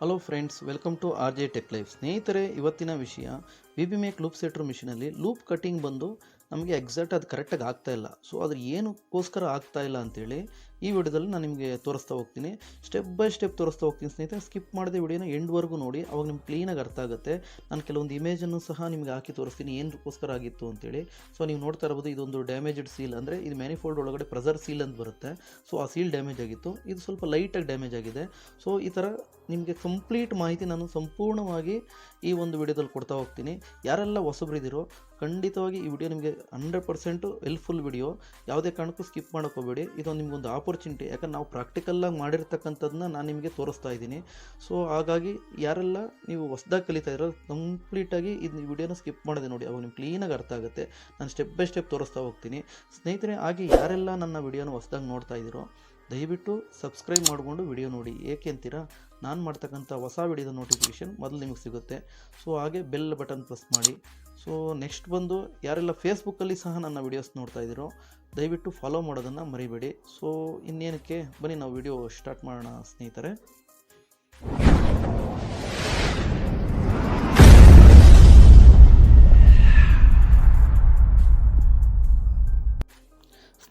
Hello friends, welcome to R J tech life. ಸ್ನೇಹಿತರೆ, ಇವತ್ತಿನ ವಿಷಯ ವಿಬಿಮೇಕ್ ಲೂಪ್ ಸೆಟ್ರ್ ಮಿಷಿನಲ್ಲಿ ಲೂಪ್ ಕಟಿಂಗ್ ಬಂದು ನಮಗೆ ಎಕ್ಸಾಕ್ಟ್ ಅದು ಕರೆಕ್ಟಾಗಿ ಆಗ್ತಾ ಇಲ್ಲ. ಸೊ ಅದ್ರ ಏನಕ್ಕೋಸ್ಕರ ಆಗ್ತಾ ಇಲ್ಲ ಅಂತೇಳಿ ಈ ವಿಡಿಯೋದಲ್ಲಿ ನಾನು ನಿಮಗೆ ತೋರಿಸ್ತಾ ಹೋಗ್ತೀನಿ. ಸ್ಟೆಪ್ ಬೈ ಸ್ಟೆಪ್ ತೋರಿಸ್ತಾ ಹೋಗ್ತೀನಿ ಸ್ನೇಹಿತರೆ. ಸ್ಕಿಪ್ ಮಾಡದೆ ವಿಡಿಯೋನ ಎಂಡ್ವರೆಗೂ ನೋಡಿ, ಅವಾಗ ನಿಮ್ಗೆ ಕ್ಲೀನಾಗಿ ಅರ್ಥ ಆಗುತ್ತೆ. ನಾನು ಕೆಲವೊಂದು ಇಮೇಜನ್ನು ಸಹ ನಿಮಗೆ ಹಾಕಿ ತೋರಿಸ್ತೀನಿ ಏನಕ್ಕೋಸ್ಕರ ಆಗಿತ್ತು ಅಂತೇಳಿ. ಸೊ ನೀವು ನೋಡ್ತಾ ಇರ್ಬೋದು, ಇದೊಂದು ಡ್ಯಾಮೇಜ್ಡ್ ಸೀಲ್, ಅಂದರೆ ಇದು ಮ್ಯಾನಿಫೋಲ್ಡ್ ಒಳಗಡೆ ಪ್ರೆಸರ್ ಸೀಲ್ ಅಂತ ಬರುತ್ತೆ. ಸೊ ಆ ಸೀಲ್ ಡ್ಯಾಮೇಜ್ ಆಗಿತ್ತು, ಇದು ಸ್ವಲ್ಪ ಲೈಟಾಗಿ ಡ್ಯಾಮೇಜ್ ಆಗಿದೆ. ಸೊ ಈ ಥರ ನಿಮಗೆ ಕಂಪ್ಲೀಟ್ ಮಾಹಿತಿ ನಾನು ಸಂಪೂರ್ಣವಾಗಿ ಈ ಒಂದು ವಿಡಿಯೋದಲ್ಲಿ ಕೊಡ್ತಾ ಹೋಗ್ತೀನಿ. ಯಾರೆಲ್ಲ ಹೊಸಬರಿದ್ದೀರೋ ಖಂಡಿತವಾಗಿ ಈ ವಿಡಿಯೋ ನಿಮಗೆ 100% ಹೆಲ್ಪ್ಫುಲ್ ವಿಡಿಯೋ. ಯಾವುದೇ ಕಾರಣಕ್ಕೂ ಸ್ಕಿಪ್ ಮಾಡೋಕೆ ಹೋಗಬೇಡಿ. ಇದೊಂದು ನಿಮಗೊಂದು ಆಪರ್ಚುನಿಟಿ, ಯಾಕಂದ್ರೆ ನಾವು ಪ್ರಾಕ್ಟಿಕಲ್ಲಾಗಿ ಮಾಡಿರ್ತಕ್ಕಂಥದ್ದನ್ನ ನಾನು ನಿಮಗೆ ತೋರಿಸ್ತಾ ಇದ್ದೀನಿ. ಸೊ ಹಾಗಾಗಿ ಯಾರೆಲ್ಲ ನೀವು ಹೊಸದಾಗಿ ಕಲಿತಾ ಇರೋ ಕಂಪ್ಲೀಟಾಗಿ ಇದು ವಿಡಿಯೋನ ಸ್ಕಿಪ್ ಮಾಡೋದೆ ನೋಡಿ, ಅವಾಗ ನಿಮ್ಗೆ ಕ್ಲೀನಾಗಿ ಅರ್ಥ ಆಗುತ್ತೆ. ನಾನು ಸ್ಟೆಪ್ ಬೈ ಸ್ಟೆಪ್ ತೋರಿಸ್ತಾ ಹೋಗ್ತೀನಿ ಸ್ನೇಹಿತರೆ. ಹಾಗೆ ಯಾರೆಲ್ಲ ನನ್ನ ವಿಡಿಯೋನ ಹೊಸದಾಗಿ ನೋಡ್ತಾ ಇದ್ದೀರೋ ದಯವಿಟ್ಟು ಸಬ್ಸ್ಕ್ರೈಬ್ ಮಾಡಿಕೊಂಡು ವಿಡಿಯೋ ನೋಡಿ. ಏಕೆ ಅಂತೀರಾ, ನಾನು ಮಾಡ್ತಕ್ಕಂಥ ಹೊಸ ವಿಡಿಯೋದ ನೋಟಿಫಿಕೇಷನ್ ಮೊದಲು ನಿಮಗೆ ಸಿಗುತ್ತೆ. ಸೊ ಹಾಗೆ ಬೆಲ್ ಬಟನ್ ಪ್ರೆಸ್ ಮಾಡಿ. ಸೊ ನೆಕ್ಸ್ಟ್ ಬಂದು ಯಾರೆಲ್ಲ ಫೇಸ್ಬುಕ್ಕಲ್ಲಿ ಸಹ ನನ್ನ ವಿಡಿಯೋಸ್ ನೋಡ್ತಾ ಇದ್ದೀರೋ ದಯವಿಟ್ಟು ಫಾಲೋ ಮಾಡೋದನ್ನು ಮರಿಬೇಡಿ. ಸೊ ಇನ್ನೇನಕ್ಕೆ, ಬನ್ನಿ ನಾವು ವಿಡಿಯೋ ಸ್ಟಾರ್ಟ್ ಮಾಡೋಣ ಸ್ನೇಹಿತರೆ.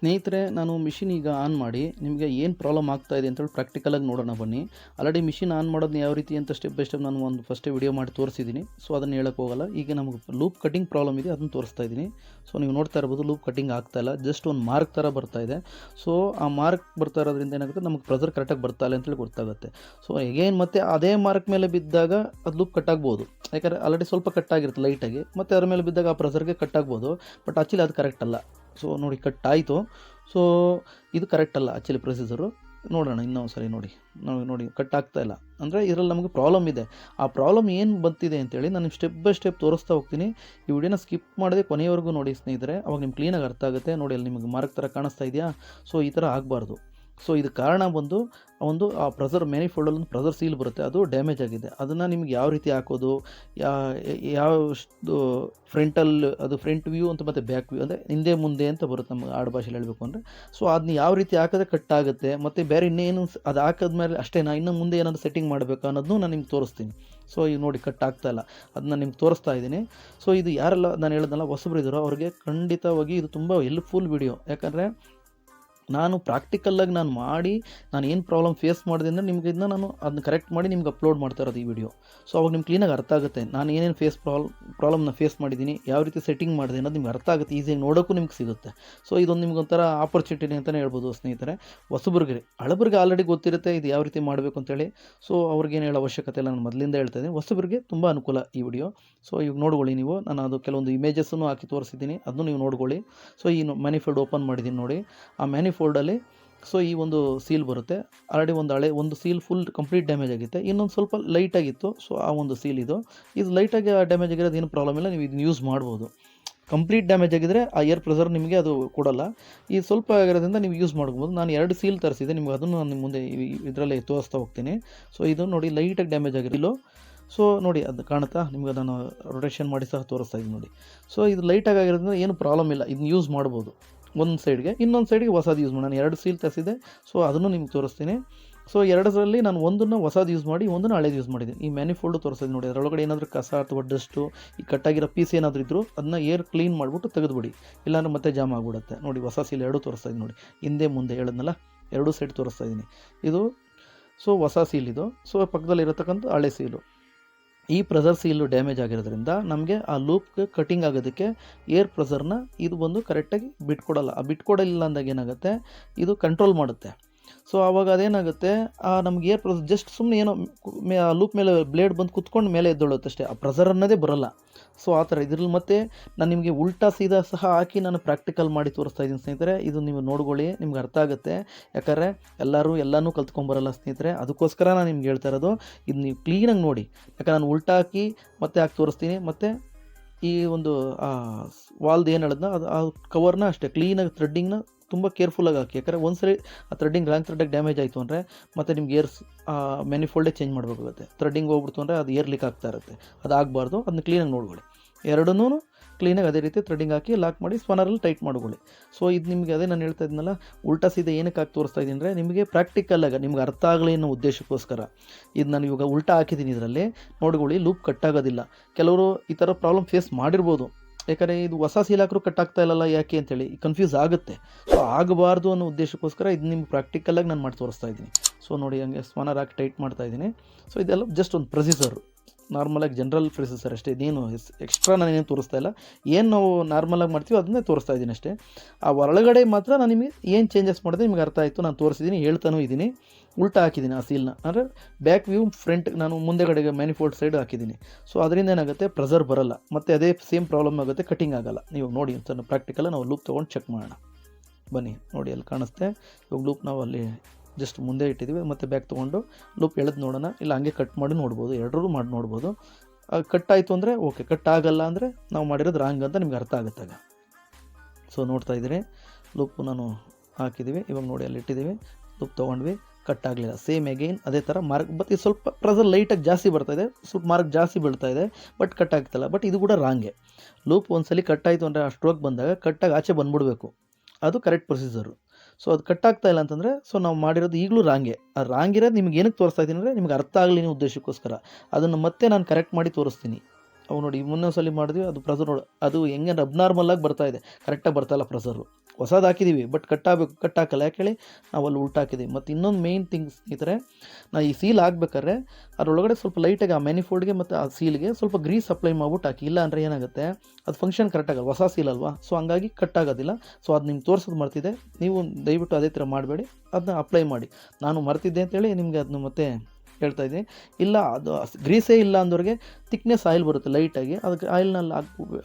ಸ್ನೇಹಿತರೆ, ನಾನು ಮಿಷಿನ್ ಈಗ ಆನ್ ಮಾಡಿ ನಿಮಗೆ ಏನು ಪ್ರಾಬ್ಲಮ್ ಆಗ್ತಾ ಇದೆ ಅಂತೇಳಿ ಪ್ರಾಕ್ಟಿಕಲಾಗಿ ನೋಡೋಣ ಬನ್ನಿ. ಆಲ್ರೆಡಿ ಮಿಷಿನ್ ಆನ್ ಮಾಡೋದನ್ನ ಯಾವ ರೀತಿ ಅಂತ ಸ್ಟೆಪ್ ಬೈ ಸ್ಟೆಪ್ ನಾನು ಒಂದು ಫಸ್ಟೇ ವಿಡಿಯೋ ಮಾಡಿ ತೋರಿಸಿದ್ದೀನಿ. ಸೊ ಅದನ್ನು ಹೇಳೋಕ್ಕೆ ಹೋಗಲ್ಲ. ಈಗ ನಮಗೆ ಲೂಪ್ ಕಟಿಂಗ್ ಪ್ರಾಬ್ಲಮ್ ಇದೆ, ಅದನ್ನು ತೋರಿಸ್ತಾ ಇದ್ದೀನಿ. ಸೊ ನೀವು ನೋಡ್ತಾ ಇರ್ಬೋದು, ಲೂಪ್ ಕಟಿಂಗ್ ಆಗ್ತಾ ಇಲ್ಲ, ಜಸ್ಟ್ ಒಂದು ಮಾರ್ಕ್ ಥರ ಬರ್ತಾ ಇದೆ. ಸೊ ಆ ಮಾರ್ಕ್ ಬರ್ತಾ ಇರೋದ್ರಿಂದ ಏನಾಗುತ್ತೆ, ನಮಗೆ ಪ್ರೆಸರ್ ಕರೆಕ್ಟಾಗಿ ಬರ್ತಾ ಇಲ್ಲ ಅಂತೇಳಿ ಗೊತ್ತಾಗುತ್ತೆ. ಸೊ ಎಗೇನ್ ಮತ್ತೆ ಅದೇ ಮಾರ್ಕ್ ಮೇಲೆ ಬಿದ್ದಾಗ ಅದು ಲೂಪ್ ಕಟ್ ಆಗ್ಬೋದು, ಯಾಕಂದರೆ ಆಲ್ರೆಡಿ ಸ್ವಲ್ಪ ಕಟ್ ಆಗಿರುತ್ತೆ ಲೈಟಾಗಿ. ಮತ್ತು ಅದ್ರ ಮೇಲೆ ಬಿದ್ದಾಗ ಆ ಪ್ರೆಸರ್ಗೆ ಕಟ್ ಆಗ್ಬೋದು, ಬಟ್ ಆ್ಯಕ್ಚುಲಿ ಅದು ಕರೆಕ್ಟ್ ಅಲ್ಲ. ಸೊ ನೋಡಿ, ಕಟ್ ಆಯಿತು. ಸೊ ಇದು ಕರೆಕ್ಟ್ ಅಲ್ಲ ಆ್ಯಕ್ಚುಲಿ ಪ್ರೊಸೀಜರು. ನೋಡೋಣ ಇನ್ನೊಂದು ಸರಿ ನೋಡಿ ಕಟ್ ಆಗ್ತಾ ಇಲ್ಲ ಅಂದರೆ ಇದರಲ್ಲಿ ನಮಗೆ ಪ್ರಾಬ್ಲಮ್ ಇದೆ. ಆ ಪ್ರಾಬ್ಲಮ್ ಏನು ಬಂತಿದೆ ಅಂತೇಳಿ ನಾನು ಸ್ಟೆಪ್ ಬೈ ಸ್ಟೆಪ್ ತೋರಿಸ್ತಾ ಹೋಗ್ತೀನಿ. ಈ ವಿಡಿಯೋನ ಸ್ಕಿಪ್ ಮಾಡದೆ ಕೊನೆಯವರೆಗೂ ನೋಡಿ ಸ್ನೇಹಿತರೆ, ಅವಾಗ ನಿಮ್ಗೆ ಕ್ಲೀನಾಗಿ ಅರ್ಥ ಆಗುತ್ತೆ. ನೋಡಿ, ಅಲ್ಲಿ ನಿಮಗೆ ಮಾರ್ಕ್ ಥರ ಕಾಣಿಸ್ತಾ ಇದೆಯಾ? ಸೊ ಈ ಥರ ಆಗಬಾರ್ದು. ಸೊ ಇದು ಕಾರಣ ಬಂದು ಆ ಪ್ರೆಸರ್ ಮ್ಯಾನಿಫೋಲ್ಡಲ್ಲಿ ಒಂದು ಪ್ರೆಸರ್ ಸೀಲ್ ಬರುತ್ತೆ, ಅದು ಡ್ಯಾಮೇಜ್ ಆಗಿದೆ. ಅದನ್ನು ನಿಮ್ಗೆ ಯಾವ ರೀತಿ ಹಾಕೋದು, ಯಾವ ಫ್ರಂಟಲ್, ಅದು ಫ್ರಂಟ್ ವ್ಯೂ ಅಂತ ಮತ್ತು ಬ್ಯಾಕ್ ವ್ಯೂ, ಅಂದರೆ ಹಿಂದೆ ಮುಂದೆ ಅಂತ ಬರುತ್ತೆ ನಮ್ಗೆ ಆಡು ಭಾಷೆಯಲ್ಲಿ ಹೇಳಬೇಕು ಅಂದರೆ. ಸೊ ಅದನ್ನ ಯಾವ ರೀತಿ ಹಾಕಿದ್ರೆ ಕಟ್ ಆಗುತ್ತೆ, ಮತ್ತು ಬೇರೆ ಇನ್ನೇನು ಅದು ಹಾಕಿದ್ಮೇಲೆ ಅಷ್ಟೇನಾ, ಇನ್ನು ಮುಂದೆ ಏನಾದರೂ ಸೆಟ್ಟಿಂಗ್ ಮಾಡಬೇಕು ಅನ್ನೋದನ್ನು ನಾನು ನಿಮ್ಗೆ ತೋರಿಸ್ತೀನಿ. ಸೊ ಈಗ ನೋಡಿ, ಕಟ್ ಆಗ್ತಾ ಇಲ್ಲ, ಅದನ್ನ ನಿಮ್ಗೆ ತೋರಿಸ್ತಾ ಇದ್ದೀನಿ. ಸೊ ಇದು ಯಾರೆಲ್ಲ ನಾನು ಹೇಳಿದ್ನಲ್ಲ ಹೊಸಬ್ರು ಇದ್ದಾರೋ ಅವ್ರಿಗೆ ಖಂಡಿತವಾಗಿ ಇದು ತುಂಬ ಹೆಲ್ಪ್ಫುಲ್ ವಿಡಿಯೋ. ಯಾಕಂದರೆ ನಾನು ಪ್ರಾಕ್ಟಿಕಲ್ಲಾಗಿ ಮಾಡಿ ನಾನು ಏನು ಪ್ರಾಬ್ಲಮ್ ಫೇಸ್ ಮಾಡಿದೆ ಅಂದರೆ ನಿಮ್ಗೆ ಇದನ್ನ ನಾನು ಅದನ್ನ ಕರೆಕ್ಟ್ ಮಾಡಿ ನಿಮ್ಗೆ ಅಪ್ಲೋಡ್ ಮಾಡ್ತಾ ಇರೋದು ಈ ವಿಡಿಯೋ. ಸೊ ಅವಾಗ ನಿಮ್ಗೆ ಕ್ಲೀನಾಗಿ ಅರ್ಥ ಆಗುತ್ತೆ ನಾನು ಏನೇನು ಪ್ರಾಬ್ಲಮ್ನ ಫೇಸ್ ಮಾಡಿದ್ದೀನಿ, ಯಾವ ರೀತಿ ಸೆಟ್ಟಿಂಗ್ ಮಾಡಿದೆ ಅನ್ನೋದು ನಿಮ್ಗೆ ಅರ್ಥ ಆಗುತ್ತೆ. ಈಸಿಯಾಗಿ ನೋಡೋಕ್ಕೂ ನಿಮ್ಗೆ ಸಿಗುತ್ತೆ. ಸೊ ಇದೊಂದು ನಿಮ್ಗೊಂಥರ ಆಪರ್ಚುನಿಟಿ ಅಂತಲೇ ಹೇಳ್ಬೋದು ಸ್ನೇಹಿತರೆ. ಹೊಸಬ್ರಿಗೆ, ಹಳಬರಿಗೆ ಆಲ್ರೆಡಿ ಗೊತ್ತಿರುತ್ತೆ ಇದು ಯಾವ ರೀತಿ ಮಾಡಬೇಕು ಅಂತೇಳಿ. ಸೊ ಅವ್ರಿಗೇನು ಹೇಳೋ ಅವಶ್ಯಕತೆ ಇಲ್ಲ, ನಾನು ಮೊದಲಿಂದ ಹೇಳ್ತಾ ಇದ್ದೀನಿ. ಹೊಸಬ್ರಿಗೆ ತುಂಬ ಅನುಕೂಲ ಈ ವಿಡಿಯೋ. ಸೊ ಈಗ ನೋಡ್ಕೊಳ್ಳಿ ನೀವು, ನಾನು ಅದು ಕೆಲವೊಂದು ಇಮೇಜಸ್ಸನ್ನು ಹಾಕಿ ತೋರಿಸಿದ್ದೀನಿ, ಅದನ್ನು ನೀವು ನೋಡ್ಕೊಳ್ಳಿ. ಸೊ ಈ ಮ್ಯಾನಿಫೋಲ್ಡ್ ಓಪನ್ ಮಾಡಿದ್ದೀನಿ ನೋಡಿ. ಆ ಮ್ಯಾನಿಫೋಲ್ಡಲ್ಲಿ ಸೊ ಈ ಒಂದು ಸೀಲ್ ಬರುತ್ತೆ. ಆಲ್ರೆಡಿ ಒಂದು ಸೀಲ್ ಫುಲ್ ಕಂಪ್ಲೀಟ್ ಡ್ಯಾಮೇಜ್ ಆಗುತ್ತೆ, ಇನ್ನೊಂದು ಸ್ವಲ್ಪ ಲೈಟಾಗಿತ್ತು. ಸೊ ಆ ಒಂದು ಸೀಲ್ ಇದು ಲೈಟಾಗಿ ಡ್ಯಾಮೇಜ್ ಆಗಿರೋದು ಏನು ಪ್ರಾಬ್ಲಮ್ ಇಲ್ಲ, ನೀವು ಇದನ್ನ ಯೂಸ್ ಮಾಡ್ಬೋದು. ಕಂಪ್ಲೀಟ್ ಡ್ಯಾಮೇಜ್ ಆಗಿದ್ದರೆ ಆ ಏರ್ ಪ್ರೆಸರ್ ನಿಮಗೆ ಅದು ಕೊಡಲ್ಲ. ಈ ಸ್ವಲ್ಪ ಆಗಿರೋದ್ರಿಂದ ನೀವು ಯೂಸ್ ಮಾಡ್ಬೋದು. ನಾನು 2 ಸೀಲ್ ತರಿಸಿದೆ, ನಿಮ್ಗೆ ಅದನ್ನು ನಾನು ನಿಮ್ಮ ಮುಂದೆ ಇದರಲ್ಲಿ ತೋರಿಸ್ತಾ ಹೋಗ್ತೀನಿ. ಸೊ ಇದು ನೋಡಿ, ಲೈಟಾಗಿ ಡ್ಯಾಮೇಜ್ ಆಗಿರಲಿಲ್ಲ. ಸೊ ನೋಡಿ, ಅದು ಕಾಣುತ್ತಾ ನಿಮ್ಗೆ, ನಾನು ರೊಟೇಷನ್ ಮಾಡಿ ಸಹ ತೋರಿಸ್ತಾ ಇದ್ದೀನಿ ನೋಡಿ. ಸೊ ಇದು ಲೈಟಾಗಿ ಆಗಿರೋದ್ರಿಂದ ಏನು ಪ್ರಾಬ್ಲಮ್ ಇಲ್ಲ, ಇದನ್ನ ಯೂಸ್ ಮಾಡ್ಬೋದು. ಒಂದು ಸೈಡ್ಗೆ, ಇನ್ನೊಂದು ಸೈಡ್ಗೆ ಹೊಸದು ಯೂಸ್ ಮಾಡಿ. ನಾನು 2 ಸೀಲ್ ತರಿಸಿದೆ, ಸೊ ಅದನ್ನು ನಿಮ್ಗೆ ತೋರಿಸ್ತೀನಿ. ಸೊ 2ರಲ್ಲಿ ನಾನು ಒಂದನ್ನು ಹೊಸದು ಯೂಸ್ ಮಾಡಿ, ಒಂದನ್ನು ಹಳೇದು ಯೂಸ್ ಮಾಡಿದ್ದೀನಿ. ಈ ಮ್ಯಾನಿಫೋಲ್ಡು ತೋರಿಸ್ತೀನಿ ನೋಡಿ. ಅದರೊಳಗಡೆ ಏನಾದರೂ ಕಸ ಅಥವಾ ಡಸ್ಟು, ಈ ಕಟ್ಟಾಗಿರೋ ಪೀಸ್ ಏನಾದರೂ ಇದ್ದರೂ ಅದನ್ನ ಏರ್ ಕ್ಲೀನ್ ಮಾಡಿಬಿಟ್ಟು ತೆಗೆದುಬಿಡಿ, ಇಲ್ಲಾಂದ್ರೆ ಮತ್ತೆ ಜಾಮ್ ಆಗಿಬಿಡುತ್ತೆ. ನೋಡಿ, ಹೊಸ ಸೀಲ್ 2 ತೋರಿಸ್ತಾ ಇದ್ದೀನಿ ನೋಡಿ, ಹಿಂದೆ ಮುಂದೆ ಹೇಳಿದ್ನಲ್ಲ, 2 ಸೈಡ್ ತೋರಿಸ್ತಾ ಇದ್ದೀನಿ. ಇದು ಸೊ ಹೊಸ ಸೀಲ್ ಇದು. ಸೊ ಪಕ್ಕದಲ್ಲಿರತಕ್ಕಂಥ ಹಳೆ ಸೀಲು. ಈ ಪ್ರೆಸರ್ ಸೀಲು ಡ್ಯಾಮೇಜ್ ಆಗಿರೋದ್ರಿಂದ ನಮಗೆ ಆ ಲೂಪ್ಗೆ ಕಟಿಂಗ್ ಆಗೋದಕ್ಕೆ ಏರ್ ಪ್ರೆಸರ್ನ ಇದು ಬಂದು ಕರೆಕ್ಟಾಗಿ ಬಿಟ್ಕೊಡಲ್ಲ. ಆ ಬಿಟ್ಕೊಡಲಿಲ್ಲ ಅಂದಾಗ ಏನಾಗುತ್ತೆ, ಇದು ಕಂಟ್ರೋಲ್ ಮಾಡುತ್ತೆ. ಸೊ ಆವಾಗ ಅದೇನಾಗುತ್ತೆ, ನಮ್ಗೆ ಏರ್ ಪ್ರೆಸರ್ ಜಸ್ಟ್ ಸುಮ್ಮನೆ ಏನೋ ಲೂಪ್ ಮೇಲೆ ಬ್ಲೇಡ್ ಬಂದು ಕುತ್ಕೊಂಡು ಮೇಲೆ ಎದ್ದೊಳುತ್ತೆ ಅಷ್ಟೇ, ಆ ಪ್ರೆಸರ್ ಅನ್ನೋದೇ ಬರೋಲ್ಲ. ಸೊ ಆ ಥರ ಇದ್ರಲ್ಲಿ ಮತ್ತೆ ನಾನು ನಿಮಗೆ ಉಲ್ಟಾ ಸೀದಾ ಸಹ ಹಾಕಿ ನಾನು ಪ್ರಾಕ್ಟಿಕಲ್ ಮಾಡಿ ತೋರಿಸ್ತಾ ಇದ್ದೀನಿ ಸ್ನೇಹಿತರೆ. ಇದು ನೀವು ನೋಡ್ಕೊಳ್ಳಿ, ನಿಮ್ಗೆ ಅರ್ಥ ಆಗುತ್ತೆ. ಯಾಕಂದರೆ ಎಲ್ಲನೂ ಕಲ್ತ್ಕೊಂಬರಲ್ಲ ಸ್ನೇಹಿತರೆ, ಅದಕ್ಕೋಸ್ಕರ ನಾನು ನಿಮ್ಗೆ ಹೇಳ್ತಾ ಇರೋದು. ಇದು ನೀವು ಕ್ಲೀನಾಗಿ ನೋಡಿ, ಯಾಕಂದ್ರೆ ನಾನು ಉಲ್ಟಾ ಹಾಕಿ ಮತ್ತೆ ಹಾಕಿ ತೋರಿಸ್ತೀನಿ. ಮತ್ತು ಈ ಒಂದು ವಾಲ್ದು ಏನು ಹೇಳಿದ್ನ ಅದು ಆ ಕವರ್ನ ಅಷ್ಟೇ ಕ್ಲೀನಾಗಿ ಥ್ರೆಡ್ಡಿಂಗ್ನ ತುಂಬ ಕೇರ್ಫುಲ್ಲಾಗಿ ಹಾಕಿ. ಯಾಕಂದರೆ ಒಂದ್ಸರಿ ಆ ಥ್ರೆಡ್ಡಿಂಗ್ ರಾಂಗ್ ಥ್ರೆಡ್ಡಾಗಿ ಡ್ಯಾಮೇಜ್ ಆಯಿತು ಅಂದರೆ ಮತ್ತು ನಿಮ್ಗೆ ಮ್ಯಾನಿಫೋಲ್ಡೇ ಚೇಂಜ್ ಮಾಡಬೇಕಾಗುತ್ತೆ. ಥ್ರೆಡ್ಡಿಂಗ್ ಹೋಗ್ಬಿಡ್ತು ಅಂದರೆ ಅದು ಏರ್ ಲೀಕ್ ಆಗ್ತಾ ಇರುತ್ತೆ, ಅದು ಆಗಬಾರ್ದು. ಅದನ್ನ ಕ್ಲೀನಾಗಿ ನೋಡ್ಕೊಳ್ಳಿ. ಎರಡನ್ನೂ ಕ್ಲೀನಾಗಿ ಅದೇ ರೀತಿ ಥ್ರೆಡಿಂಗ್ ಹಾಕಿ ಲಾಕ್ ಮಾಡಿ ಸ್ಪನ್ನರಲ್ಲಿ ಟೈಟ್ ಮಾಡ್ಕೊಳ್ಳಿ. ಸೊ ಇದು ನಿಮಗೆ ಅದೇ ನಾನು ಹೇಳ್ತಾ ಇದ್ನಲ್ಲ, ಉಲ್ಟಾ ಸೀದಾ ಏನಕ್ಕೆ ಹಾಕಿ ತೋರಿಸ್ತಾ ಇದ್ದೀನಿ ಅಂದರೆ ನಿಮಗೆ ಪ್ರಾಕ್ಟಿಕಲಾಗಿ ನಿಮ್ಗೆ ಅರ್ಥ ಆಗಲಿ ಅನ್ನೋ ಉದ್ದೇಶಕ್ಕೋಸ್ಕರ ಇದು ನಾನು ಇವಾಗ ಉಲ್ಟಾ ಹಾಕಿದ್ದೀನಿ. ಇದರಲ್ಲಿ ನೋಡ್ಕೊಳ್ಳಿ, ಲೂಪ್ ಕಟ್ಟಾಗೋದಿಲ್ಲ. ಕೆಲವರು ಈ ಥರ ಪ್ರಾಬ್ಲಮ್ ಫೇಸ್ ಮಾಡಿರ್ಬೋದು, ಯಾಕಂದರೆ ಇದು ಹೊಸ ಸೀಲ್ ಹಾಕಿದ್ರು ಕಟ್ಟಾಗ್ತಾ ಇಲ್ಲಲ್ಲ ಯಾಕೆ ಅಂತೇಳಿ ಕನ್ಫ್ಯೂಸ್ ಆಗುತ್ತೆ. ಸೊ ಆಗಬಾರ್ದು ಅನ್ನೋ ಉದ್ದೇಶಕ್ಕೋಸ್ಕರ ಇದು ನಿಮ್ಗೆ ಪ್ರಾಕ್ಟಿಕಲಾಗಿ ನಾನು ಮಾಡಿ ತೋರಿಸ್ತಾ ಇದ್ದೀನಿ. ಸೊ ನೋಡಿ, ಹಂಗೆ ಸ್ಪನ್ನರ್ ಹಾಕಿ ಟೈಟ್ ಮಾಡ್ತಾ ಇದ್ದೀನಿ. ಸೊ ಇದೆಲ್ಲ ಜಸ್ಟ್ ಒಂದು ಪ್ರೊಸೀಜರು, ನಾರ್ಮಲಾಗಿ ಜನರಲ್ ಪ್ರೊಸೀಜರ್ ಅಷ್ಟೇ. ಇದೇನು ಎಕ್ಸ್ಟ್ರಾ ನಾನೇನು ತೋರಿಸ್ತಾ ಇಲ್ಲ. ಏನು ನಾವು ನಾರ್ಮಲಾಗಿ ಮಾಡ್ತೀವಿ ಅದನ್ನೇ ತೋರಿಸ್ತಾ ಇದ್ದೀನಿ ಅಷ್ಟೇ. ಆ ಒಳಗಡೆ ಮಾತ್ರ ನಾನು ನಿಮಗೆ ಏನು ಚೇಂಜಸ್ ಮಾಡಿದೆ ನಿಮ್ಗೆ ಅರ್ಥ ಆಯಿತು, ನಾನು ತೋರಿಸಿದ್ದೀನಿ, ಹೇಳ್ತಾನೂ ಇದ್ದೀನಿ. ಉಲ್ಟಾ ಹಾಕಿದ್ದೀನಿ ಆ ಸೀಲ್ನ, ಅಂದರೆ ಬ್ಯಾಕ್ ವ್ಯೂ ಫ್ರಂಟ್ ನಾನು ಮುಂದೆಗಡೆಗೆ ಮ್ಯಾನಿಫೋಲ್ಡ್ ಸೈಡ್ ಹಾಕಿದ್ದೀನಿ. ಸೊ ಅದರಿಂದ ಏನಾಗುತ್ತೆ, ಪ್ರೆಸರ್ ಬರೋಲ್ಲ, ಮತ್ತು ಅದೇ ಸೇಮ್ ಪ್ರಾಬ್ಲಮ್ ಆಗುತ್ತೆ, ಕಟಿಂಗ್ ಆಗೋಲ್ಲ. ನೀವು ನೋಡಿ ಅಂತ ಪ್ರಾಕ್ಟಿಕಲ್ಲ ನಾವು ಲೂಪ್ ತೊಗೊಂಡು ಚೆಕ್ ಮಾಡೋಣ ಬನ್ನಿ. ನೋಡಿ ಅಲ್ಲಿ ಕಾಣಿಸುತ್ತೆ. ಇವಾಗ ಲೂಪ್ ನಾವು ಅಲ್ಲಿ ಜಸ್ಟ್ ಮುಂದೆ ಇಟ್ಟಿದ್ದೀವಿ, ಮತ್ತು ಬ್ಯಾಕ್ ತೊಗೊಂಡು ಲೂಪ್ ಎಳೆದು ನೋಡೋಣ, ಇಲ್ಲ ಹಂಗೆ ಕಟ್ ಮಾಡಿ ನೋಡ್ಬೋದು, ಎರಡರೂ ಮಾಡಿ ನೋಡ್ಬೋದು. ಕಟ್ ಆಯಿತು ಅಂದರೆ ಓಕೆ, ಕಟ್ ಆಗಲ್ಲ ಅಂದರೆ ನಾವು ಮಾಡಿರೋದು ರಾಂಗ್ ಅಂತ ನಿಮ್ಗೆ ಅರ್ಥ ಆಗುತ್ತಾಗ. ಸೊ ನೋಡ್ತಾ ಇದ್ದೀರಿ, ಲೂಪು ನಾನು ಹಾಕಿದ್ದೀವಿ. ಇವಾಗ ನೋಡಿ ಅಲ್ಲಿ ಇಟ್ಟಿದ್ದೀವಿ, ಲೂಪ್ ತೊಗೊಂಡ್ವಿ, ಕಟ್ ಆಗಲಿಲ್ಲ. ಸೇಮ್ ಅಗೈನ್ ಅದೇ ಥರ ಮಾರ್ಕ್, ಬಟ್ ಇದು ಸ್ವಲ್ಪ ಪ್ರೆಸರ್ ಲೈಟಾಗಿ ಜಾಸ್ತಿ ಬರ್ತಾಯಿದೆ, ಸ್ವಲ್ಪ ಮಾರ್ಕ್ ಜಾಸ್ತಿ ಬೀಳ್ತಾ ಇದೆ, ಬಟ್ ಕಟ್ ಆಗ್ತಿಲ್ಲ. ಬಟ್ ಇದು ಕೂಡ ರಾಂಗೆ. ಲೂಪ್ ಒಂದ್ಸಲಿ ಕಟ್ ಆಯಿತು ಅಂದರೆ ಆ ಸ್ಟ್ರೋಕ್ ಬಂದಾಗ ಕಟ್ಟಾಗಿ ಆಚೆ ಬಂದ್ಬಿಡ್ಬೇಕು, ಅದು ಕರೆಕ್ಟ್ ಪ್ರೊಸೀಜರು. ಸೊ ಅದು ಕಟ್ಟಾಗ್ತಾ ಇಲ್ಲ ಅಂತಂದರೆ ಸೊ ನಾವು ಮಾಡಿರೋದು ಈಗಲೂ ರಾಂಗೆ. ಆ ರಾಂಗ್ ಇರೋದು ನಿಮ್ಗೆ ಏನಕ್ಕೆ ತೋರಿಸ್ತಾ ಇದ್ದೀನಿ ಅಂದರೆ ನಿಮ್ಗೆ ಅರ್ಥ ಆಗಲಿ ಅನ್ನೋ ಉದ್ದೇಶಕ್ಕೋಸ್ಕರ. ಅದನ್ನು ಮತ್ತೆ ನಾನು ಕರೆಕ್ಟ್ ಮಾಡಿ ತೋರಿಸ್ತೀನಿ. ಅವು ನೋಡಿ, ಮುನ್ನೊಂದ್ಸಲಿ ಮಾಡಿದ್ವಿ, ಅದು ಪ್ರೆಸರ್ ನೋಡಿ, ಅದು ಹೆಂಗೆ ಅಬ್ನಾರ್ಮಲಾಗಿ ಬರ್ತಾಯಿದೆ, ಕರೆಕ್ಟಾಗಿ ಬರ್ತಾಯಿಲ್ಲ ಪ್ರೆಸರು. ಹೊಸದು ಹಾಕಿದ್ದೀವಿ, ಬಟ್ ಕಟ್ಟಾಗಬೇಕು, ಕಟ್ಟಾಕಲ್ಲ. ಯಾಕೆ ಹೇಳಿ, ನಾವು ಅಲ್ಲಿ ಉಲ್ಟಾ ಹಾಕಿದ್ದೀವಿ. ಮತ್ತು ಇನ್ನೊಂದು ಮೇಯ್ನ್ ಥಿಂಗ್ಸ್ ಸ್ನೇಹಿತರೆ, ನಾವು ಈ ಸೀಲ್ ಹಾಕ್ಬೇಕಾದ್ರೆ ಅದರೊಳಗಡೆ ಸ್ವಲ್ಪ ಲೈಟಾಗಿ ಆ ಮ್ಯಾನಿಫೋಲ್ಡ್ಗೆ ಮತ್ತು ಆ ಸೀಲ್ಗೆ ಸ್ವಲ್ಪ ಗ್ರೀಸ್ ಅಪ್ಲೈ ಮಾಡ್ಬಿಟ್ಟು ಹಾಕಿ. ಇಲ್ಲ ಅಂದರೆ ಏನಾಗುತ್ತೆ, ಅದು ಫಂಕ್ಷನ್ ಕರೆಕ್ಟಾಗಲ್ಲ, ಹೊಸ ಸೀಲ್ ಅಲ್ವಾ. ಸೊ ಹಂಗಾಗಿ ಕಟ್ಟಾಗೋದಿಲ್ಲ. ಸೊ ಅದು ನಿಮ್ಗೆ ತೋರಿಸೋದು ಮರ್ತಿದೆ, ನೀವು ದಯವಿಟ್ಟು ಅದೇ ಥರ ಮಾಡಬೇಡಿ, ಅದನ್ನ ಅಪ್ಲೈ ಮಾಡಿ. ನಾನು ಮರ್ತಿದ್ದೆ ಅಂತೇಳಿ ನಿಮಗೆ ಅದನ್ನ ಮತ್ತೆ ಹೇಳ್ತಾ ಇದ್ದೀನಿ. ಇಲ್ಲ ಅದು ಗ್ರೀಸೇ ಇಲ್ಲ ಅಂದವ್ರಿಗೆ ತಿಕ್ನೆಸ್ ಆಯಿಲ್ ಬರುತ್ತೆ ಲೈಟಾಗಿ, ಅದಕ್ಕೆ ಆಯಿಲ್ನಲ್ಲಿ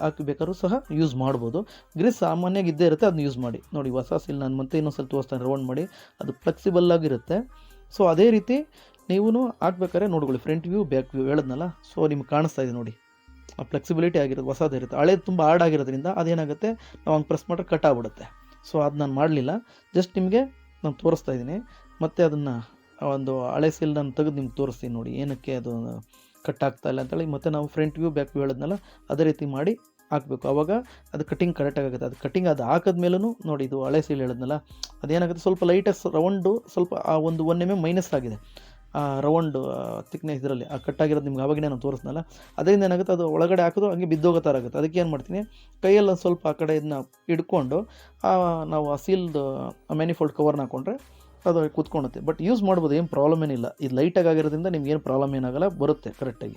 ಹಾಕಬೇಕಾದ್ರೂ ಸಹ ಯೂಸ್ ಮಾಡ್ಬೋದು. ಗ್ರೀಸ್ ಸಾಮಾನ್ಯವಾಗಿ ಇದ್ದೇ ಇರುತ್ತೆ, ಅದನ್ನ ಯೂಸ್ ಮಾಡಿ. ನೋಡಿ ಹೊಸ ಸೀಲ್ ನಾನು ಮತ್ತೆ ಇನ್ನೊಂದು ತೋರಿಸ್ತಾನೆ, ರೌಂಡ್ ಮಾಡಿ, ಅದು ಫ್ಲೆಕ್ಸಿಬಲ್ ಆಗಿರುತ್ತೆ. ಸೊ ಅದೇ ರೀತಿ ನೀವು ಹಾಕ್ಬೇಕಾದ್ರೆ ನೋಡ್ಕೊಳ್ಳಿ, ಫ್ರಂಟ್ ವ್ಯೂ ಬ್ಯಾಕ್ ವ್ಯೂ ಹೇಳಿದ್ನಲ್ಲ. ಸೊ ನಿಮ್ಗೆ ಕಾಣಿಸ್ತಾ ಇದೆ ನೋಡಿ, ಆ ಫ್ಲೆಕ್ಸಿಬಿಲಿಟಿ ಆಗಿರೋದು ಹೊಸದಿರುತ್ತೆ. ಹಳೇದು ತುಂಬ ಹಾರ್ಡ್ ಆಗಿರೋದ್ರಿಂದ ಅದೇನಾಗುತ್ತೆ, ನಾವು ಹಂಗೆ ಪ್ರೆಸ್ ಮಾಡಿದ್ರೆ ಕಟ್ ಆಗ್ಬಿಡುತ್ತೆ. ಸೊ ಅದು ನಾನು ಮಾಡಲಿಲ್ಲ, ಜಸ್ಟ್ ನಿಮಗೆ ನಾನು ತೋರಿಸ್ತಾ ಇದ್ದೀನಿ. ಮತ್ತು ಅದನ್ನು ಒಂದು ಹಳೆ ಸೀಲ್ ನಾನು ತೆಗೆದು ನಿಮ್ಗೆ ತೋರಿಸ್ತೀನಿ ನೋಡಿ, ಏನಕ್ಕೆ ಅದು ಕಟ್ ಆಗ್ತಾ ಇಲ್ಲ ಅಂತೇಳಿ. ಮತ್ತು ನಾವು ಫ್ರಂಟ್ ವ್ಯೂ ಬ್ಯಾಕ್ ವ್ಯೂ ಹೇಳಿದ್ನಲ್ಲ, ಅದೇ ರೀತಿ ಮಾಡಿ ಹಾಕಬೇಕು. ಆವಾಗ ಅದು ಕಟಿಂಗ್ ಕರೆಕ್ಟಾಗಿ ಆಗುತ್ತೆ. ಅದು ಕಟಿಂಗ್ ಅದು ಹಾಕಿದ್ಮೇಲೂ ನೋಡಿ, ಇದು ಹಳೆ ಸೀಲ್ ಹೇಳಿದ್ನಲ್ಲ, ಅದೇನಾಗುತ್ತೆ, ಸ್ವಲ್ಪ ಲೈಟಾಗಿ ರೌಂಡು ಸ್ವಲ್ಪ ಆ ಒಂದು 1 mm ಮೈನಸ್ ಆಗಿದೆ ಆ ರೌಂಡು ತಿಕ್ನೆಸ್ ಇದರಲ್ಲಿ. ಆ ಕಟ್ಟಾಗಿರೋದು ನಿಮ್ಗೆ ಆವಾಗೇ ನಾನು ತೋರಿಸ್ನಲ್ಲ, ಅದರಿಂದ ಏನಾಗುತ್ತೆ, ಅದು ಒಳಗಡೆ ಹಾಕಿದ್ರು ಹಂಗೆ ಬಿದ್ದೋಗೋ ಥರ ಆಗುತ್ತೆ. ಅದಕ್ಕೆ ಏನು ಮಾಡ್ತೀನಿ, ಕೈಯಲ್ಲಿ ಒಂದು ಸ್ವಲ್ಪ ಆ ಕಡೆ ಇದನ್ನ ಹಿಡ್ಕೊಂಡು ನಾವು ಆ ಸೀಲ್ದು ಮ್ಯಾನಿಫೋಲ್ಡ್ ಕವರ್ನ ಹಾಕ್ಕೊಂಡ್ರೆ ಅದು ಕೂತ್ಕೊಳುತ್ತೆ. ಬಟ್ ಯೂಸ್ ಮಾಡ್ಬೋದು, ಏನು ಪ್ರಾಬ್ಲಮ್ ಏನಿಲ್ಲ. ಇದು ಲೈಟಾಗಿ ಆಗಿರೋದ್ರಿಂದ ನಿಮ್ಗೆ ಏನು ಪ್ರಾಬ್ಲಮ್ ಏನಾಗಲ್ಲ, ಬರುತ್ತೆ ಕರೆಕ್ಟಾಗಿ.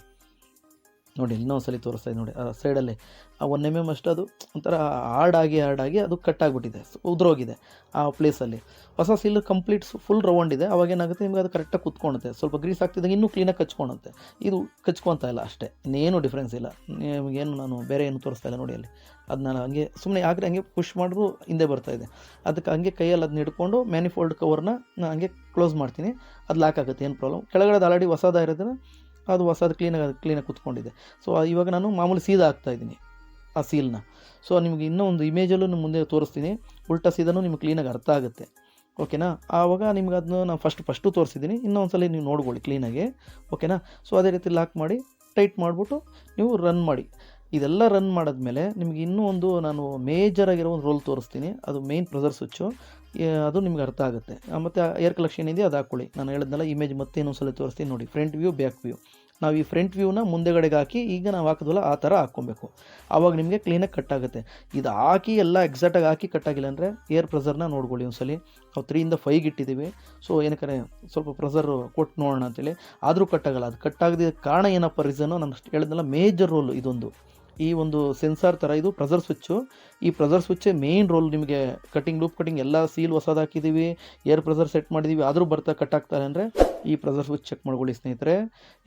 ನೋಡಿ ಇನ್ನೊಂದು ಸಲ ತೋರಿಸ್ತಾ ಇದೆ ನೋಡಿ, ಆ ಸೈಡಲ್ಲಿ ಆ 1 mm ಅಷ್ಟು ಅದು ಒಂಥರ ಹಾರ್ಡಾಗಿ ಅದು ಕಟ್ಟಾಗಿಬಿಟ್ಟಿದೆ, ಉದ್ರೋಗಿದೆ ಆ ಪ್ಲೇಸಲ್ಲಿ. ಹೊಸ ಸೀಲ್ ಕಂಪ್ಲೀಟ್ ಫುಲ್ ರೌಂಡ್ ಇದೆ. ಅವಾಗ ಏನಾಗುತ್ತೆ, ನಿಮ್ಗೆ ಅದು ಕರೆಕ್ಟಾಗಿ ಕುತ್ಕೊಳುತ್ತೆ. ಸ್ವಲ್ಪ ಗ್ರೀಸ್ ಆಗ್ತಿದ್ದಂಗೆ ಇನ್ನೂ ಕ್ಲೀನಾಗಿ ಕಚ್ಕೊಳುತ್ತೆ. ಇದು ಕಚ್ಕೊತಾ ಇಲ್ಲ ಅಷ್ಟೇ, ಇನ್ನೇನು ಡಿಫ್ರೆನ್ಸ್ ಇಲ್ಲ. ನಿಮಗೇನು ನಾನು ಬೇರೆ ಏನು ತೋರಿಸ್ತಾ ಇಲ್ಲ ನೋಡಿ ಅಲ್ಲಿ. ಅದನ್ನ ಹಂಗೆ ಸುಮ್ಮನೆ ಹಾಕ್ರೆ ಹಂಗೆ ಪುಷ್ ಮಾಡಿದ್ರು ಹಿಂದೆ ಬರ್ತಾಯಿದೆ. ಅದಕ್ಕೆ ಹಂಗೆ ಕೈಯಲ್ಲಿ ಅದನ್ನ ಹಿಡ್ಕೊಂಡು ಮ್ಯಾನಿಫೋಲ್ಡ್ ಕವರ್ನ ನಾನು ಹಂಗೆ ಕ್ಲೋಸ್ ಮಾಡ್ತೀನಿ, ಅದು ಲಾಕ್ ಆಗುತ್ತೆ, ಏನು ಪ್ರಾಬ್ಲಮ್. ಕೆಳಗಡೆ ಅದು ಆಲ್ರೆಡಿ ಹೊಸದಾಗಿರೋದನ್ನ ಅದು ಹೊಸದು ಕ್ಲೀನಾಗಿ ಕುತ್ಕೊಂಡಿದೆ. ಸೊ ಇವಾಗ ನಾನು ಮಾಮೂಲಿ ಸೀದಾ ಹಾಕ್ತಾಯಿದ್ದೀನಿ ಆ ಸೀಲ್ನ. ಸೊ ನಿಮಗೆ ಇನ್ನೂ ಒಂದು ಇಮೇಜಲ್ಲೂ ಮುಂದೆ ತೋರಿಸ್ತೀನಿ, ಉಲ್ಟಾ ಸೀದಾನು ನಿಮ್ಗೆ ಕ್ಲೀನಾಗಿ ಅರ್ಥ ಆಗುತ್ತೆ, ಓಕೆನಾ. ಆವಾಗ ನಿಮ್ಗೆ ಅದನ್ನು ನಾನು ಫಸ್ಟು ತೋರಿಸಿದ್ದೀನಿ, ಇನ್ನೊಂದ್ಸಲ ನೀವು ನೋಡ್ಕೊಳ್ಳಿ ಕ್ಲೀನಾಗಿ, ಓಕೆನಾ. ಸೊ ಅದೇ ರೀತಿ ಲಾಕ್ ಮಾಡಿ ಟೈಟ್ ಮಾಡಿಬಿಟ್ಟು ನೀವು ರನ್ ಮಾಡಿ. ಇದೆಲ್ಲ ರನ್ ಮಾಡಿದ್ಮೇಲೆ ನಿಮ್ಗೆ ಇನ್ನೂ ಒಂದು ನಾನು ಮೇಜರ್ ಆಗಿರೋ ಒಂದು ರೋಲ್ ತೋರಿಸ್ತೀನಿ, ಅದು ಮೇನ್ ಪ್ರೆಸರ್ ಸ್ವಿಚ್ಚು. ಅದು ನಿಮ್ಗೆ ಅರ್ಥ ಆಗುತ್ತೆ. ಮತ್ತು ಏರ್ ಕಲೆಕ್ಷನ್ ಇದೆ, ಅದು ಹಾಕ್ಕೊಳ್ಳಿ. ನಾನು ಹೇಳಿದ್ನಲ್ಲ ಇಮೇಜ್ ಮತ್ತೆ ಇನ್ನೊಂದ್ಸಲ ತೋರಿಸ್ತೀನಿ ನೋಡಿ, ಫ್ರಂಟ್ ವ್ಯೂ ಬ್ಯಾಕ್ ವ್ಯೂ. ನಾವು ಈ ಫ್ರಂಟ್ ವ್ಯೂನ ಮುಂದೆಗಡೆಗೆ ಹಾಕಿ, ಈಗ ನಾವು ಹಾಕಿದ್ವಲ್ಲ ಆ ಥರ ಹಾಕ್ಕೊಬೇಕು. ಆವಾಗ ನಿಮಗೆ ಕ್ಲೀನಾಗಿ ಕಟ್ಟಾಗುತ್ತೆ. ಇದು ಹಾಕಿ ಎಲ್ಲ ಎಕ್ಸಾಕ್ಟಾಗಿ ಹಾಕಿ ಕಟ್ಟಾಗಿಲ್ಲ ಅಂದರೆ ಏರ್ ಪ್ರೆಸರ್ನ ನೋಡ್ಕೊಳ್ಳಿ ಒಂದ್ಸಲಿ. ನಾವು 3 ಇಂದ 5 ಇಟ್ಟಿದ್ದೀವಿ. ಸೊ ಏನಕ್ಕೆ ಸ್ವಲ್ಪ ಪ್ರೆಸರ್ ಕೊಟ್ಟು ನೋಡೋಣ ಅಂತೇಳಿ, ಆದರೂ ಕಟ್ಟಾಗಲ್ಲ. ಅದು ಕಟ್ಟಾಗದ ಕಾರಣ ಏನಪ್ಪ ರೀಸನ್ನು, ನಾನು ಹೇಳಿದ್ನಲ್ಲ ಮೇಜರ್ ರೋಲು ಇದೊಂದು. ಈ ಒಂದು ಸೆನ್ಸಾರ್ ಥರ ಇದು ಪ್ರೆಸರ್ ಸ್ವಿಚ್ಚು. ಈ ಪ್ರೆಸರ್ ಸ್ವಿಚ್ಚೇ ಮೇಯ್ನ್ ರೋಲ್ ನಿಮಗೆ. ಲೂಪ್ ಕಟಿಂಗ್ ಎಲ್ಲ ಸೀಲ್ ಹೊಸದು ಹಾಕಿದ್ದೀವಿ, ಏರ್ ಪ್ರೆಸರ್ ಸೆಟ್ ಮಾಡಿದ್ದೀವಿ, ಆದರೂ ಕಟ್ ಆಗ್ತಾರೆ ಅಂದರೆ ಈ ಪ್ರೆಸರ್ ಸ್ವಿಚ್ ಚೆಕ್ ಮಾಡ್ಕೊಳ್ಳಿ ಸ್ನೇಹಿತರೆ.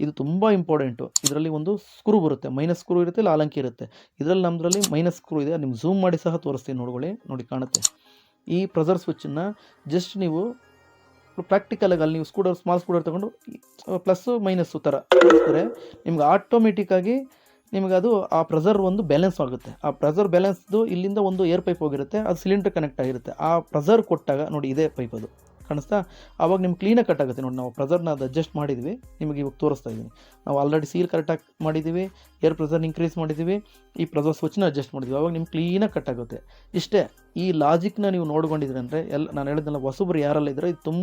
ಇದು ತುಂಬ ಇಂಪಾರ್ಟೆಂಟು. ಇದರಲ್ಲಿ ಒಂದು ಸ್ಕ್ರೂ ಬರುತ್ತೆ, ಮೈನಸ್ ಸ್ಕ್ರೂ ಇರುತ್ತೆ, ಇಲ್ಲ ಆಲಂಕಿ ಇರುತ್ತೆ. ಇದರಲ್ಲಿ ನಮ್ಮದ್ರಲ್ಲಿ ಮೈನಸ್ ಸ್ಕ್ರೂ ಇದೆ, ನಿಮ್ಗೆ ಝೂಮ್ ಮಾಡಿ ಸಹ ತೋರಿಸ್ತೀನಿ ನೋಡ್ಕೊಳ್ಳಿ. ನೋಡಿ ಕಾಣುತ್ತೆ. ಈ ಪ್ರೆಸರ್ ಸ್ವಿಚ್ಚನ್ನು ಜಸ್ಟ್ ನೀವು ಪ್ರಾಕ್ಟಿಕಲಾಗಿ ಅಲ್ಲಿ ನೀವು ಸ್ಮಾಲ್ ಸ್ಕೂಡರ್ ತೊಗೊಂಡು ಪ್ಲಸ್ಸು ಮೈನಸ್ಸು ಥರ ತೋರಿಸಿದ್ರೆ ನಿಮ್ಗೆ ಆಟೋಮೆಟಿಕ್ಕಾಗಿ ನಿಮಗೆ ಅದು ಆ ಪ್ರೆಸರ್ ಒಂದು ಬ್ಯಾಲೆನ್ಸ್ ಆಗುತ್ತೆ. ಆ ಪ್ರೆಸರ್ ಬ್ಯಾಲೆನ್ಸ್ದು ಇಲ್ಲಿಂದ ಒಂದು ಏರ್ ಪೈಪ್ ಹೋಗಿರುತ್ತೆ, ಅದು ಸಿಲಿಂಡರ್ ಕನೆಕ್ಟ್ ಆಗಿರುತ್ತೆ. ಆ ಪ್ರೆಸರ್ ಕೊಟ್ಟಾಗ ನೋಡಿ, ಇದೇ ಪೈಪ್ ಅದು ಕಾಣಿಸ್ತಾ? ಆವಾಗ ನಿಮ್ಗೆ ಕ್ಲೀನಾಗಿ ಕಟ್ ಆಗುತ್ತೆ ನೋಡಿ. ನಾವು ಪ್ರೆಸರ್ನ ಅದು ಅಡ್ಜಸ್ಟ್ ಮಾಡಿದ್ವಿ, ನಿಮಗೆ ಇವಾಗ ತೋರಿಸ್ತಾ ಇದ್ದೀನಿ. ನಾವು ಆಲ್ರೆಡಿ ಸೀಲ್ ಕರೆಕ್ಟಾಗಿ ಮಾಡಿದ್ದೀವಿ, ಏರ್ ಪ್ರೆಸರ್ನ ಇನ್ಕ್ರೀಸ್ ಮಾಡಿದ್ದೀವಿ, ಈ ಪ್ರೆಸರ್ ಸ್ವಿಚ್ನ ಅಡ್ಜಸ್ಟ್ ಮಾಡಿದ್ವಿ. ಆವಾಗ ನಿಮ್ಗೆ ಕ್ಲೀನಾಗಿ ಕಟ್ ಆಗುತ್ತೆ. ಇಷ್ಟೇ. ಈ ಲಾಜಿಕ್ನ ನೀವು ನೋಡ್ಕೊಂಡಿದ್ರೆ ಅಂದರೆ ನಾನು ಹೇಳಿದ್ನಲ್ಲ, ಹೊಸಬ್ರು ಯಾರೆಲ್ಲ ಇದ್ದರೆ ಇದು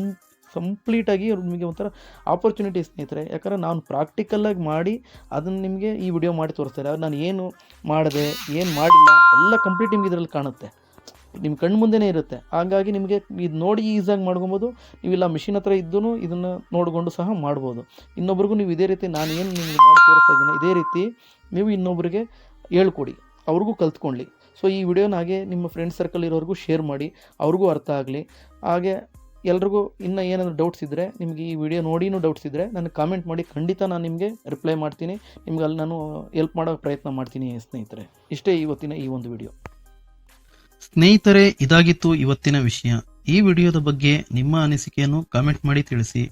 ಕಂಪ್ಲೀಟಾಗಿ ನಿಮಗೆ ಒಂಥರ ಆಪರ್ಚುನಿಟಿ ಸ್ನೇಹಿತರೆ. ಯಾಕಂದರೆ ನಾನು ಪ್ರಾಕ್ಟಿಕಲಾಗಿ ಮಾಡಿ ಅದನ್ನು ನಿಮಗೆ ಈ ವಿಡಿಯೋ ಮಾಡಿ ತೋರಿಸ್ತಾರೆ. ನಾನು ಏನು ಮಾಡಿದೆ, ಏನು ಮಾಡಿಲ್ಲ ಎಲ್ಲ ಕಂಪ್ಲೀಟ್ ನಿಮ್ಗೆ ಇದರಲ್ಲಿ ಕಾಣುತ್ತೆ, ನಿಮ್ಮ ಕಣ್ಣು ಮುಂದೆನೇ ಇರುತ್ತೆ. ಹಾಗಾಗಿ ನಿಮಗೆ ಇದು ನೋಡಿ ಈಸಾಗಿ ಮಾಡ್ಕೊಬೋದು. ನೀವಿಲ್ಲ ಮಿಷಿನ್ ಹತ್ರ ಇದ್ದೂ ಇದನ್ನು ನೋಡಿಕೊಂಡು ಸಹ ಮಾಡ್ಬೋದು. ಇನ್ನೊಬ್ರಿಗೂ ನೀವು ಇದೇ ರೀತಿ ನಾನು ಏನು ನಿಮಗೆ ಮಾಡಿ ತೋರಿಸ್ತಾ ಇದ್ದೀನಿ, ಇದೇ ರೀತಿ ನೀವು ಇನ್ನೊಬ್ಬರಿಗೆ ಹೇಳ್ಕೊಡಿ, ಅವ್ರಿಗೂ ಕಲ್ತ್ಕೊಳ್ಳಿ. ಸೊ ಈ ವಿಡಿಯೋನ ಹಾಗೆ ನಿಮ್ಮ ಫ್ರೆಂಡ್ ಸರ್ಕಲ್ ಇರೋರಿಗೂ ಶೇರ್ ಮಾಡಿ, ಅವ್ರಿಗೂ ಅರ್ಥ ಆಗಲಿ. ಹಾಗೆ ಎಲ್ರಿಗೂ ಇನ್ನೂ ಏನಾದರೂ ಡೌಟ್ಸ್ ಇದ್ದರೆ, ನಿಮಗೆ ಈ ವಿಡಿಯೋ ನೋಡಿನೂ ಡೌಟ್ಸ್ ಇದ್ದರೆ ನನಗೆ ಕಾಮೆಂಟ್ ಮಾಡಿ, ಖಂಡಿತ ನಾನು ನಿಮಗೆ ರಿಪ್ಲೈ ಮಾಡ್ತೀನಿ. ನಿಮ್ಗೆ ಅಲ್ಲಿ ನಾನು ಹೆಲ್ಪ್ ಮಾಡೋ ಪ್ರಯತ್ನ ಮಾಡ್ತೀನಿ ಸ್ನೇಹಿತರೆ. ಇಷ್ಟೇ ಇವತ್ತಿನ ಈ ಒಂದು ವಿಡಿಯೋ ಸ್ನೇಹಿತರೆ. ಇದಾಗಿತ್ತು ಇವತ್ತಿನ ವಿಷಯ. ಈ ವಿಡಿಯೋದ ಬಗ್ಗೆ ನಿಮ್ಮ ಅನಿಸಿಕೆಯನ್ನು ಕಾಮೆಂಟ್ ಮಾಡಿ ತಿಳಿಸಿ.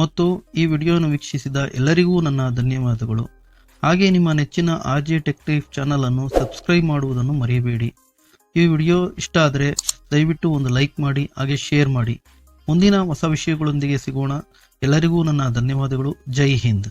ಮತ್ತು ಈ ವಿಡಿಯೋನ ವೀಕ್ಷಿಸಿದ ಎಲ್ಲರಿಗೂ ನನ್ನ ಧನ್ಯವಾದಗಳು. ಹಾಗೆ ನಿಮ್ಮ ನೆಚ್ಚಿನ RJ Tech Tips ಚಾನಲ್ ಅನ್ನು ಸಬ್ಸ್ಕ್ರೈಬ್ ಮಾಡುವುದನ್ನು ಮರೆಯಬೇಡಿ. ಈ ವಿಡಿಯೋ ಇಷ್ಟ ಆದರೆ ದಯವಿಟ್ಟು ಒಂದು ಲೈಕ್ ಮಾಡಿ, ಹಾಗೆ ಶೇರ್ ಮಾಡಿ. ಮುಂದಿನ ಹೊಸ ವಿಷಯಗಳೊಂದಿಗೆ ಸಿಗೋಣ. ಎಲ್ಲರಿಗೂ ನನ್ನ ಧನ್ಯವಾದಗಳು. ಜೈ ಹಿಂದ್.